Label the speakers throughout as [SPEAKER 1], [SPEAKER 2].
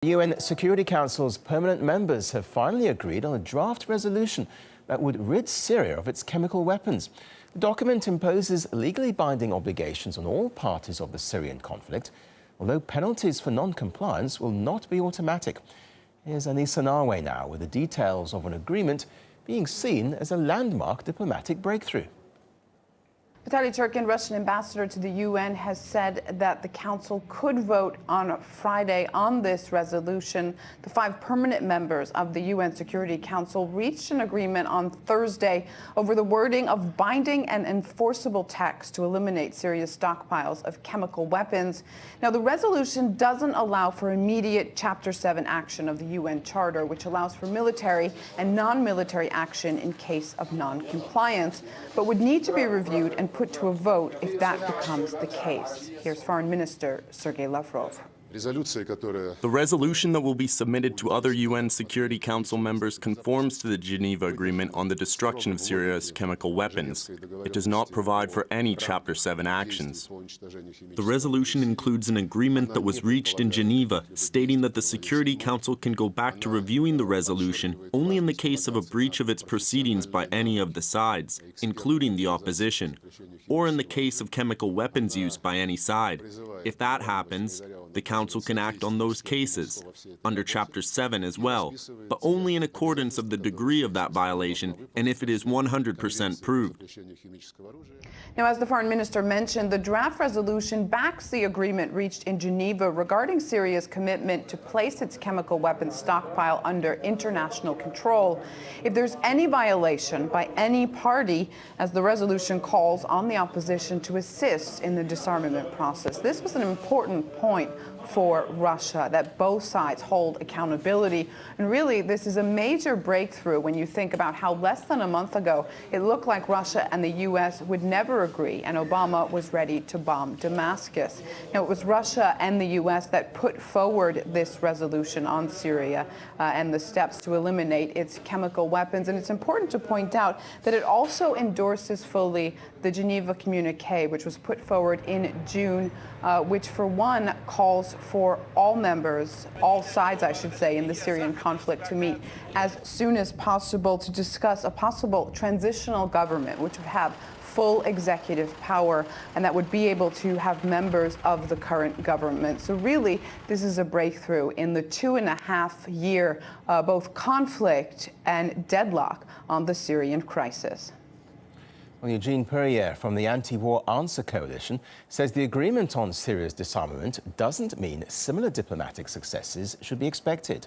[SPEAKER 1] UN Security Council's permanent members have finally agreed on a draft resolution that would rid Syria of its chemical weapons. The document imposes legally binding obligations on all parties of the Syrian conflict, although penalties for non-compliance will not be automatic. Here's Anissa Naouai now with the details of an agreement being seen as a landmark diplomatic breakthrough.
[SPEAKER 2] Vitaly Turkin, Russian ambassador to the UN, has said that the Council could vote on Friday on this resolution. The 5 permanent members of the UN Security Council reached an agreement on Thursday over the wording of binding and enforceable text to eliminate Syria's stockpiles of chemical weapons. Now, the resolution doesn't allow for immediate Chapter 7 action of the UN Charter, which allows for military and non-military action in case of non-compliance, but would need to be reviewed and put to a vote if that becomes the case. Here's Foreign Minister Sergei Lavrov.
[SPEAKER 3] The resolution that will be submitted to other UN Security Council members conforms to the Geneva Agreement on the destruction of Syria's chemical weapons. It does not provide for any Chapter 7 actions. The resolution includes an agreement that was reached in Geneva stating that the Security Council can go back to reviewing the resolution only in the case of a breach of its proceedings by any of the sides, including the opposition, or in the case of chemical weapons use by any side. If that happens, the Council can act on those cases, under Chapter 7 as well, but only in accordance of the degree of that violation and if it is 100% proved.
[SPEAKER 2] Now, as the Foreign Minister mentioned, the draft resolution backs the agreement reached in Geneva regarding Syria's commitment to place its chemical weapons stockpile under international control. If there's any violation by any party, as the resolution calls on the opposition to assist in the disarmament process. This was an important point for Russia, that both sides hold accountability. And really, this is a major breakthrough when you think about how less than a month ago, it looked like Russia and the U.S. would never agree, and Obama was ready to bomb Damascus. Now, it was Russia and the U.S. that put forward this resolution on Syria and the steps to eliminate its chemical weapons. And it's important to point out that it also endorses fully the Geneva communique, which was put forward in June, which for one calls for all members, all sides, I should say, in the Syrian conflict to meet as soon as possible to discuss a possible transitional government, which would have full executive power and that would be able to have members of the current government. So really, this is a breakthrough in the 2.5-year both conflict and deadlock on the Syrian crisis.
[SPEAKER 1] Well, Eugene Perrier from the Anti-War Answer Coalition says the agreement on Syria's disarmament doesn't mean similar diplomatic successes should be expected.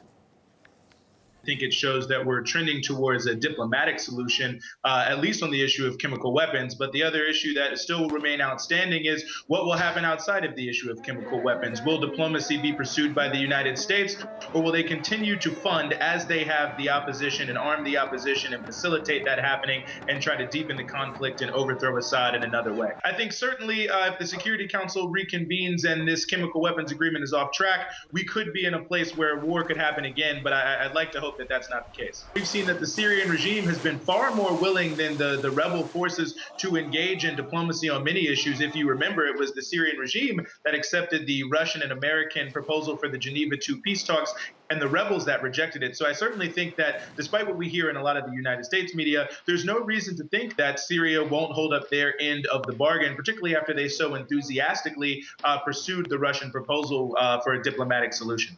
[SPEAKER 4] I think it shows that we're trending towards a diplomatic solution, at least on the issue of chemical weapons. But the other issue that still will remain outstanding is what will happen outside of the issue of chemical weapons. Will diplomacy be pursued by the United States, or will they continue to fund, as they have, the opposition and arm the opposition and facilitate that happening and try to deepen the conflict and overthrow Assad in another way? I think certainly if the Security Council reconvenes and this chemical weapons agreement is off track, we could be in a place where war could happen again, but I'd like to hope that that's not the case. We've seen that the Syrian regime has been far more willing than the rebel forces to engage in diplomacy on many issues. If you remember, it was the Syrian regime that accepted the Russian and American proposal for the Geneva II peace talks, and the rebels that rejected it. So I certainly think that despite what we hear in a lot of the United States media, there's no reason to think that Syria won't hold up their end of the bargain, particularly after they so enthusiastically pursued the Russian proposal for a diplomatic solution.